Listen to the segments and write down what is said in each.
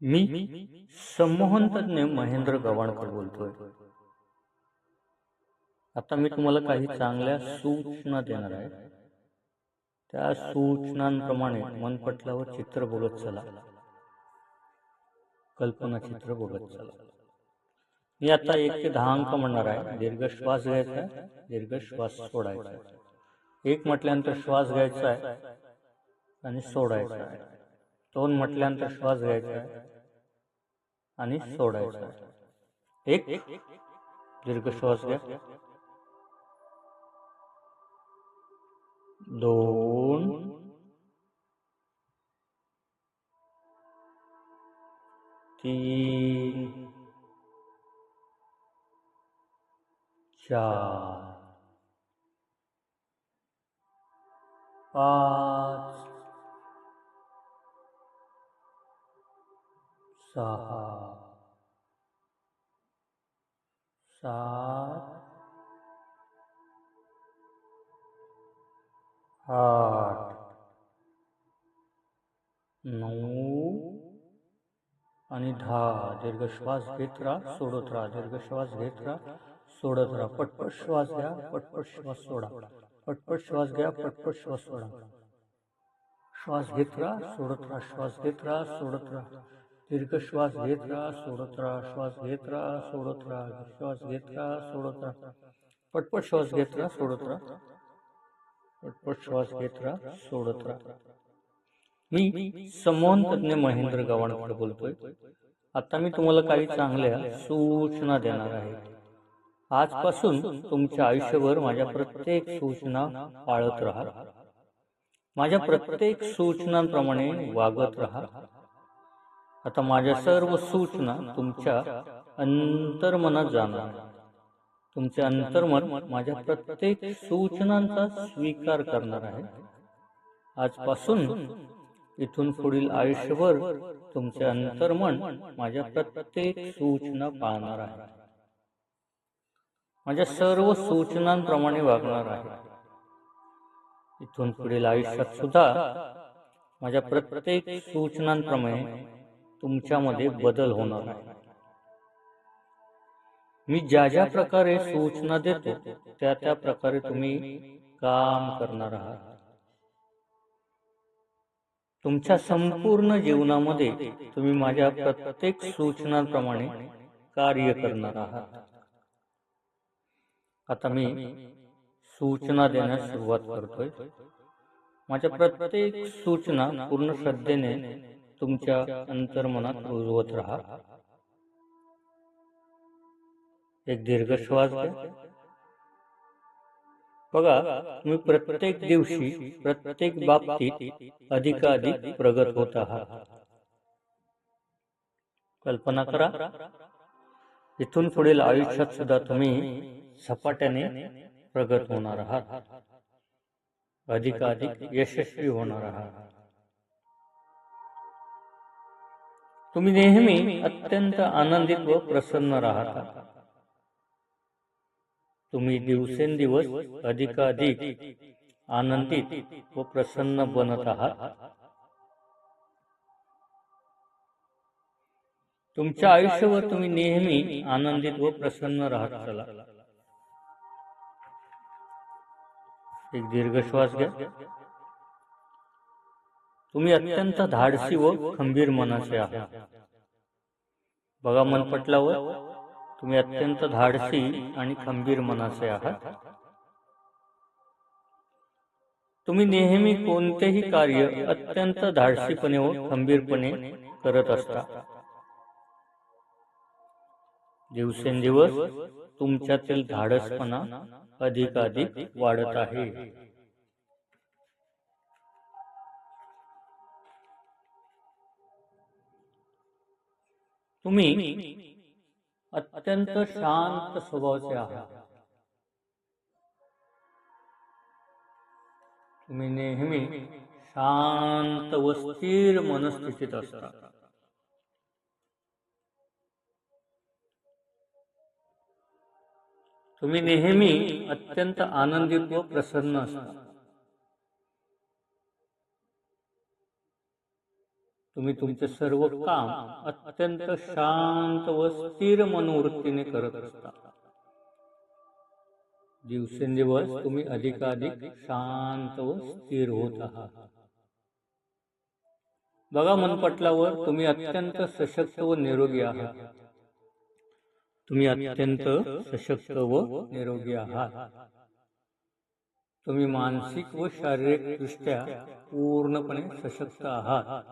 मी संमोहन तज्ञ महेंद्र गवाणकर बोलतोय. आता मी तुम्हाला काही चांगल्या सूचना देणार आहे. त्या सूचनांप्रमाणे मनपटलावर चित्र बघत चला, कल्पना चित्र बघत चला. मी आता 1 ते 10 अंक म्हणणार आहे. दीर्घ श्वास घ्यायचा आहे, दीर्घ श्वास सोडायचा आहे. 1 म्हटल्यानंतर श्वास घ्यायचा आहे आणि सोडायचा आहे. 2 म्हटल्यानंतर श्वास घ्यायचा आहे आणि सोडायचा आहे. 1 दीर्घ श्वास घ्या. 2 3 4 5 6 7 8 9 आणि 10. दीर्घ श्वास घेत राहा, सोडत राहा. दीर्घ श्वास घेत राहा, सोडत राहा. पटपट श्वास घ्या, पटपट श्वास सोडा. पटपट श्वास घ्या, पटपट श्वास सोडा. श्वास घेत राहा, सोडत राहा. श्वास घेत राहा, सोडत राहा. दीर्घ श्वास घेत राहा, सोडत राहा. श्वास घेत राहा, सोडत राहा. श्वास घेत राहा, सोडत राहा. पटपट श्वास घेत राहा, सोडत राहा. पटपट श्वास घेत राहा, सोडत राहा. मी संमोहन तज्ञ महेंद्र गवाणकर बोलतोय. आता मी तुम्हाला काही चांगल्या सूचना देणार आहे. आजपासून तुमच्या आयुष्यभर माझ्या प्रत्येक सूचना पाळत राहा. माझ्या प्रत्येक सूचनांप्रमाणे वागत राहा. आता माझ्या सर्व सूचना तुमच्या अंतर्मनात जाणार. तुमचे अंतर्मन माझ्या प्रत्येक सूचनांचा स्वीकार करणार आहे. आजपासून इथून पुढील आयुष्यभर तुमचे अंतर्मन माझ्या प्रत्येक सूचना पाळणार आहे. माझ्या सर्व सूचनांप्रमाणे वागणार आहे. इथून पुढील आयुष्यात सुद्धा माझ्या प्रत्येक सूचनांप्रमाणे तुमच्यामध्ये बदल होणार आहे. मी ज्या ज्या प्रकारे सूचना देतो त्या त्या प्रकारे तुम्ही काम करणार आहात. तुमच्या संपूर्ण जीवनामध्ये तुम्ही माझ्या प्रत्येक सूचनांप्रमाणे कार्य करणार आहात. आता मी सूचना देण्यास सुरुवात करतोय. माझ्या प्रत्येक सूचना पूर्ण श्रद्धेने तुमच्या अंतर्मनात रुजवत राहा. एक दीर्घ श्वास घ्या. बघा, तुम्ही प्रत्येक दिवशी प्रत्येक बाबतीत अधिकाधिक प्रगत होत आहात. कल्पना करा, इथून पुढील आयुष्यात सुद्धा तुम्ही झपाट्याने प्रगत होणार आहात. अधिकाधिक यशस्वी होणार आहात. तुम्ही नेहमी अत्यंत आनंदित व प्रसन्न राहता. तुम्ही दिवसेंदिवस अधिकाधिक आनंदित व प्रसन्न बनत आहात. तुमच्या आयुष्यावर तुम्ही नेहमी आनंदित व प्रसन्न राहत चला. एक दीर्घ श्वास घ्या. तुम्ही अत्यंत धाडसी व खंबीर मनाचे आहात. बघा, मनपटलावर तुम्ही अत्यंत धाडसी आणि खंबीर मनाचे आहात. तुम्ही नेहमी कोणतेही कार्य अत्यंत धाडसीपणे व खंबीरपणे करत असता. दिवसेंदिवस तुमच्यातील धाडसपणा अधिकाधिक वाढत आहे. तुम्ही अत्यंत शांत स्वभावाचे आहात. तुम्ही नेहमी शांत व स्थिर मनस्थितीत असता. तुम्ही नेहमी अत्यंत आनंदित व प्रसन्न असता. तुम्ही नेहमी अत्यंत आनंदित व प्रसन्न असता. तुम्ही नेहमी अत्यंत धाडसी व खंबीर मनाचे आहात. दिवसेंदिवस तुमच्यातील धाडसपणा अधिकाधिक वाढत आहे. तुम्ही अत्यंत शांत स्वभावाचे आहात. तुम्ही नेहमी शांत व स्थिर मनस्थितीत असता. तुम्ही नेहमी अत्यंत आनंदित व प्रसन्न असता. तुम्ही तुमचे सर्व काम अत्यंत शांत व स्थिर मनोवृत्तीने करत असता. दिवसेंदिवस तुम्ही अधिकाधिक शांत व स्थिर होत आहात. बघा, मनपटलावर तुम्ही अत्यंत सशक्त व निरोगी आहात. तुम्ही अत्यंत सशक्त व निरोगी आहात. तुम्ही मानसिक व शारीरिक दृष्ट्या पूर्णपणे सशक्त आहात.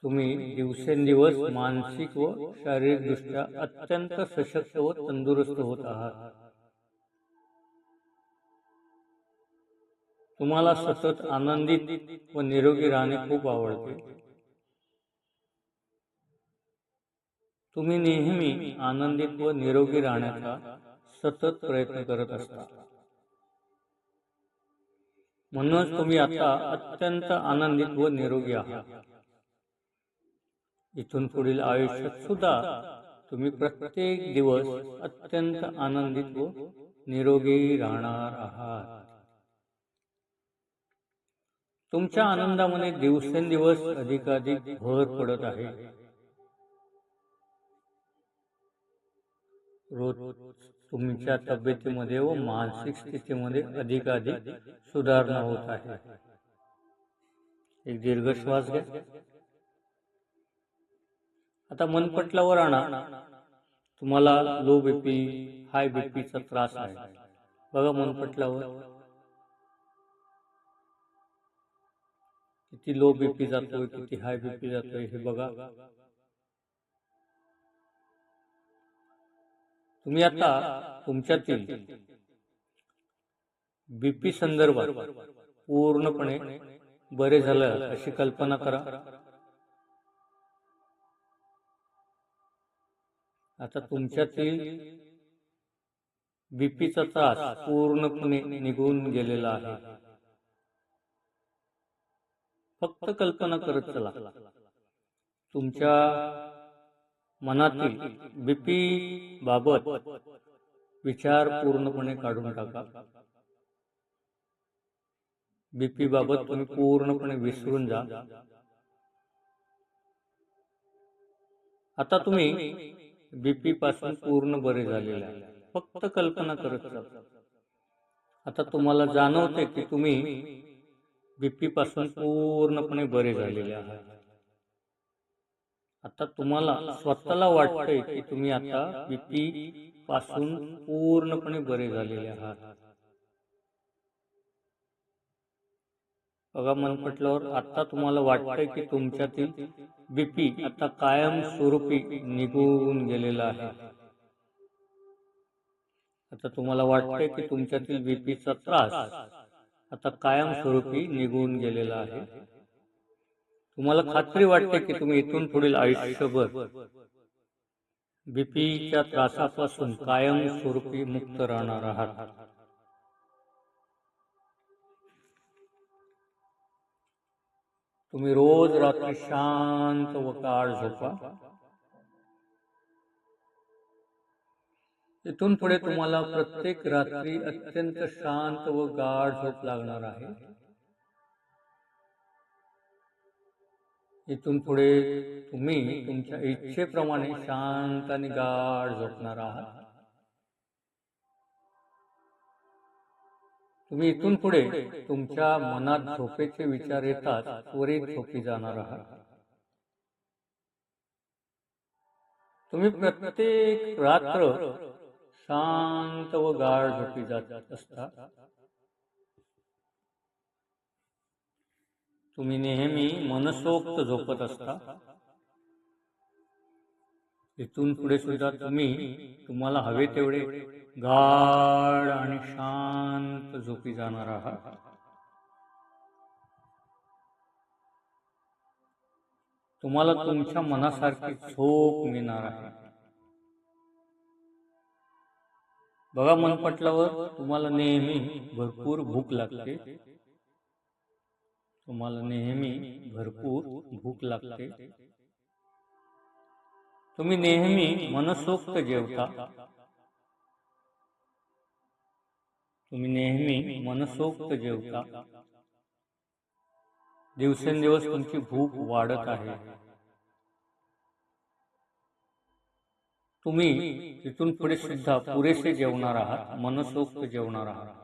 तुम्ही दिवसेंदिवस मानसिक व शारीरिक दृष्ट्या अत्यंत सशक्त व तंदुरुस्त होत आहात. तुम्हाला सतत आनंदित व निरोगी राहणे खूप आवडते. तुम्ही नेहमी आनंदित व निरोगी राहण्याचा सतत प्रयत्न करत असता. म्हणूनच तुम्ही आता अत्यंत आनंदित व निरोगी आहात. इथून पुढील आयुष्यात सुद्धा तुम्ही प्रत्येक दिवस अत्यंत आनंदित व निरोगी राहणार आहात. तुमच्या आनंदामध्ये दिवसेंदिवस अधिकाधिक भर पडत आहे. रोज तुमच्या तब्येतीमध्ये व मानसिक स्थितीमध्ये अधिकाधिक सुधारणा होत आहे. एक दीर्घ श्वास घ्या. आता मनपटलावर आणा. तुम्हाला लो बीपी, हाय बीपीचा त्रास आहे. बघा मनपटलावर किती लो बीपी जातोय, किती हाय बीपी जातोय हे बघा. तुम्ही आता तुमच्यातील बीपी संदर्भात पूर्णपणे बरे झालं अशी कल्पना करा. आता तुमच्यातील बीपीचा त्रास पूर्णपणे निघून गेलेला आहे. फक्त कल्पना करत चला. तुमच्या मनातील बीपी बाबत विचार पूर्णपणे काढून टाका. बीपी बाबत तुम्ही पूर्णपणे विसरून जा. आता तुम्ही बीपी पासून पूर्ण बरे झालेले आहे. फक्त कल्पना करत जा. आता तुम्हाला जाणवते की तुम्ही बीपी पासून पूर्णपणे बरे झालेले आहात. आता तुम्हाला स्वतःला वाटतंय की तुम्ही आता बीपी पासून पूर्णपणे बरे झालेले आहात. बघा मनपटलावर आता तुम्हाला वाटतंय की तुमच्यातील बीपी आता कायम स्वरूपी निघून गेलेला आहे. आता तुम्हाला वाटतंय की तुमच्यातील बीपीचा त्रास आता कायम स्वरूपी निघून गेलेला आहे. तुम्हाला खात्री वाटते की तुम्ही इथून पुढील आयुष्यभर बीपीच्या त्रासापासून कायम स्वरूपी मुक्त राहणार आहात. तुम्ही रोज रात्री शांत व गाढ झोपा. इथून पुढे तुम्हाला प्रत्येक रात्री अत्यंत शांत व गाढ झोप लागणार आहे. इथून पुढे तुम्ही तुमच्या इच्छेप्रमाणे शांत आणि गाढ झोपणार आहात. तुम्ही इथून पुढे तुमच्या मनात झोपेचे विचार येतात त्वरित झोपी जाणार आहात. तुम्ही प्रत्येक रात्र शांत व गाढ झोपी जात असता. तुम्ही नेहमी मनसोक्त झोपत असता. इथून पुढे सुद्धा तुम्हाला हवे तेवढे गाढ आणि शांत झोपी जाणार आहात. तुम्हाला तुमच्या मनासारखी झोप मिळणार आहे. बघा मनपटलावर तुम्हाला नेहमी भरपूर भूक लागते. तुम्हाला नेहमी भरपूर भूक लागते. तुम्ही नेहमी मनसोक्त जेवता. तुम्ही नेहमी मनसोक्त जेवता. दिवसेंदिवस तुमची भूक वाढत आहे. तुम्ही तिथून पुढे सुद्धा पुरेसे जेवणार आहात, मनसोक्त जेवणार आहात.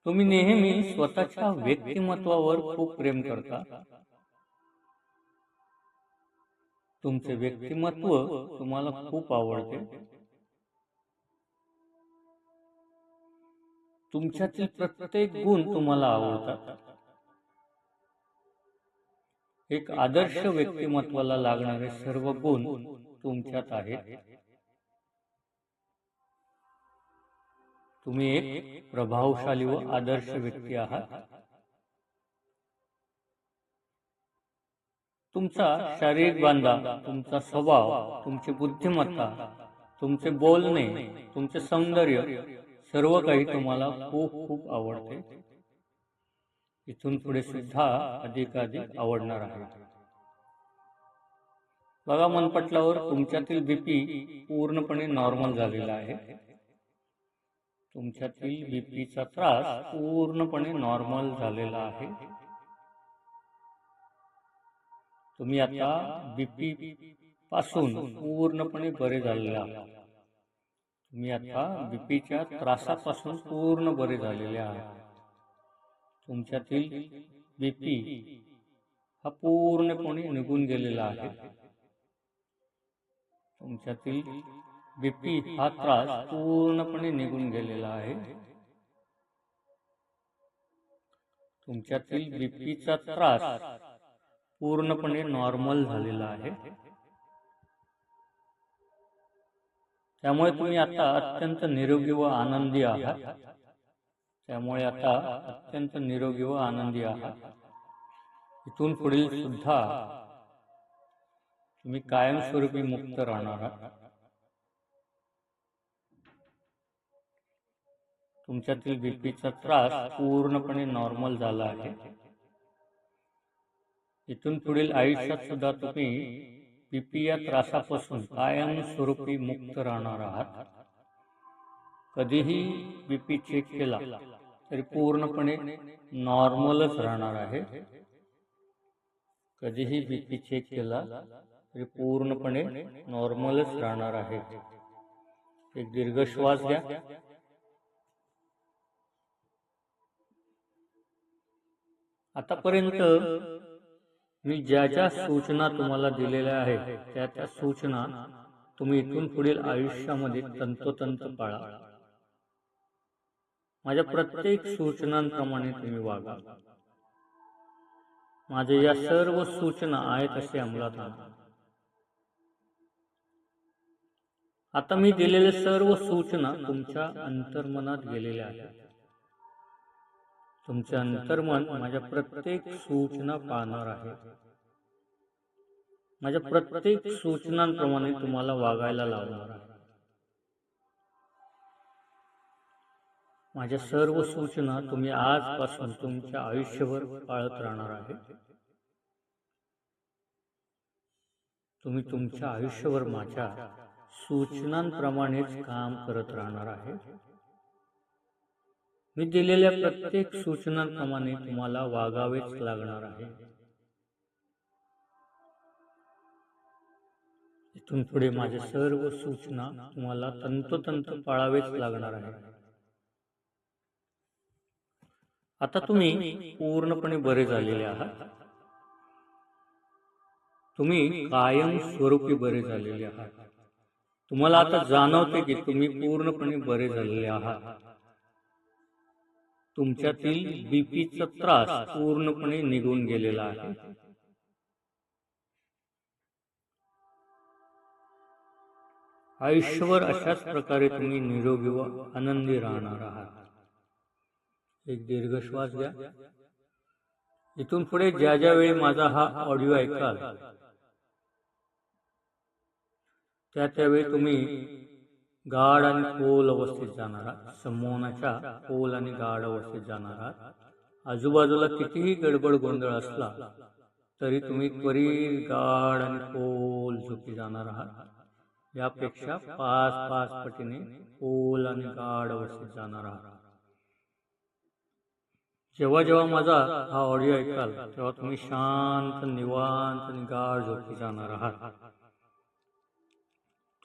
तुम्ही नेहमी स्वतःच्या व्यक्तिमत्वावर खूप प्रेम करता. तुमचे व्यक्तिमत्व तुम्हाला खूप आवडते. तुमच्यातील प्रत्येक गुण तुम्हाला आवडतात. एक आदर्श व्यक्तिमत्वाला लागणारे सर्व गुण तुमच्यात आहेत. तुम्ही एक प्रभावशाली व आदर्श व्यक्ती आहात. तुमचा शारीरिक बांधा, तुमचा स्वभाव, तुमची बुद्धिमत्ता, तुमचे बोलणे, तुमचे सौंदर्य, सर्व काही तुम्हाला खूप खूप आवडते. इथून पुढे सुद्धा अधिकाधिक आवडणार आहे. बघा, मनपटलावर तुमच्यातील बीपी पूर्णपणे नॉर्मल झालेला आहे. तुमच्यातील बीपीचा त्रास पूर्णपणे नॉर्मल झालेला आहे. तुम्ही आता बीपी पासून पूर्णपणे बरे झालेले आहात. तुम्ही आता बीपीच्या त्रासापासून पूर्ण बरे झालेले आहात. तुमच्यातील बीपी हा पूर्णपणे निघून गेलेला आहे. तुमच्यातील बीपी हा त्रास पूर्णपणे निघून गेलेला आहे. तुमच्यातील बीपीचा त्रास पूर्णपणे नॉर्मल झालेला आहे. त्यामुळे तुम्ही आता अत्यंत निरोगी व आनंदी आहात. त्यामुळे आता अत्यंत निरोगी व आनंदी आहात. इथून पुढील सुद्धा तुम्ही कायमस्वरूपी मुक्त राहणार आहात. तुमच्यातील बीपीचा त्रास पूर्णपणे नॉर्मल झाला आहे. इथून पुढील आयुष्यात सुद्धा तुम्ही बीपी या त्रासापासून कायमस्वरूपी मुक्त राहणार आहात. कधीही बीपी चेक केला तरी पूर्णपणे नॉर्मलच राहणार आहे. कधीही बीपी चेक केला तरी पूर्णपणे नॉर्मलच राहणार आहे. एक दीर्घ श्वास घ्या. आतापर्यंत मी ज्या ज्या सूचना तुम्हाला दिलेल्या आहेत त्या त्या सूचना तुम्ही इथून पुढील आयुष्यामध्ये तंतोतंत पाळा. माझ्या प्रत्येक सूचनांप्रमाणे तुम्ही वागा. माझ्या या सर्व सूचना आहेत असे अंमलात आणा. आता मी दिलेल्या सर्व सूचना तुमच्या अंतर्मनात गेलेल्या आहेत. तुमचे अंतर्मन माझ्या प्रत्येक सूचना पाहणार आहे. माझ्या प्रत्येक सूचनांप्रमाणे तुम्हाला वागायला लावणार आहे. माझ्या सर्व सूचना तुम्ही आजपासून तुमच्या आयुष्यभर पाळत राहणार आहे. तुम्ही तुमच्या आयुष्यभर माझ्या सूचनांप्रमाणेच काम करत राहणार आहे. मी दिलेल्या प्रत्येक सूचनांप्रमाणे तुम्हाला वागावेच लागणार आहे. इथून पुढे माझ्या सर्व सूचना तुम्हाला तंतोतंत पाळावेच लागणार आहे. आता तुम्ही पूर्णपणे बरे झालेले आहात. तुम्ही कायम स्वरूपी बरे झालेले आहात. तुम्हाला आता जाणवते की तुम्ही पूर्णपणे बरे झालेले आहात. तुमच्यातील बीपीचा त्रास पूर्णपणे निघून गेलेला आहे. आयुष्यभर अशाच प्रकारे तुम्ही निरोगी व आनंदी राहणार आहात. एक दीर्घ श्वास घ्या. इथून पुढे ज्या ज्या वेळी माझा हा ऑडिओ ऐकाल त्यावेळी तुम्ही गाढ आणि खोल अवस्थेत जाणार आहात. संमोहनाच्या खोल आणि गाढ अवस्थेत जाणार आहात. आजूबाजूला कितीही गडबड गोंधळ असला तरी तुम्ही त्वरित गाढ आणि खोल झोपी जाणार आहात. यापेक्षा 5 पटीने खोल आणि गाढ अवस्थेत जाणार आहात. जेव्हा जेव्हा माझा हा ऑडिओ ऐकाल तेव्हा तुम्ही शांत, निवांत आणि गाढ झोपी जाणार आहात.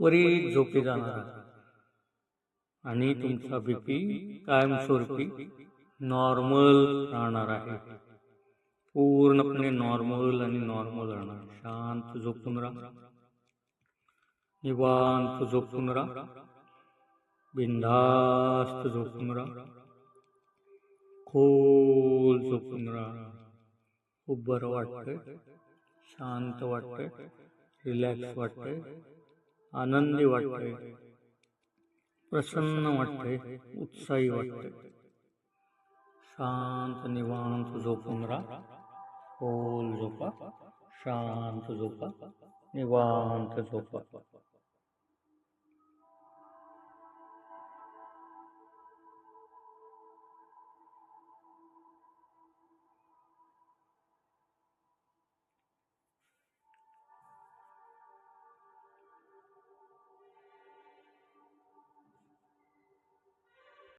त्वरित झोपी जाणार आहात आणि तुमचा बीपी कायमस्वरूपी नॉर्मल राहणार आहे. पूर्णपणे नॉर्मल राहणार. शांत झोपून राहा, निवांत झोपून राहा, बिनधास्त झोपून राहा, खोल झोपून राहा. खूप बरं वाटतंय, शांत वाटतंय, रिलॅक्स वाटतंय, आनंदी वाटतंय, प्रसन्न वाटतंय, उत्साही वाटतंय. शांत निवांत झोपून राहा, खोल झोपा, शांत झोपा, निवांत झोपा.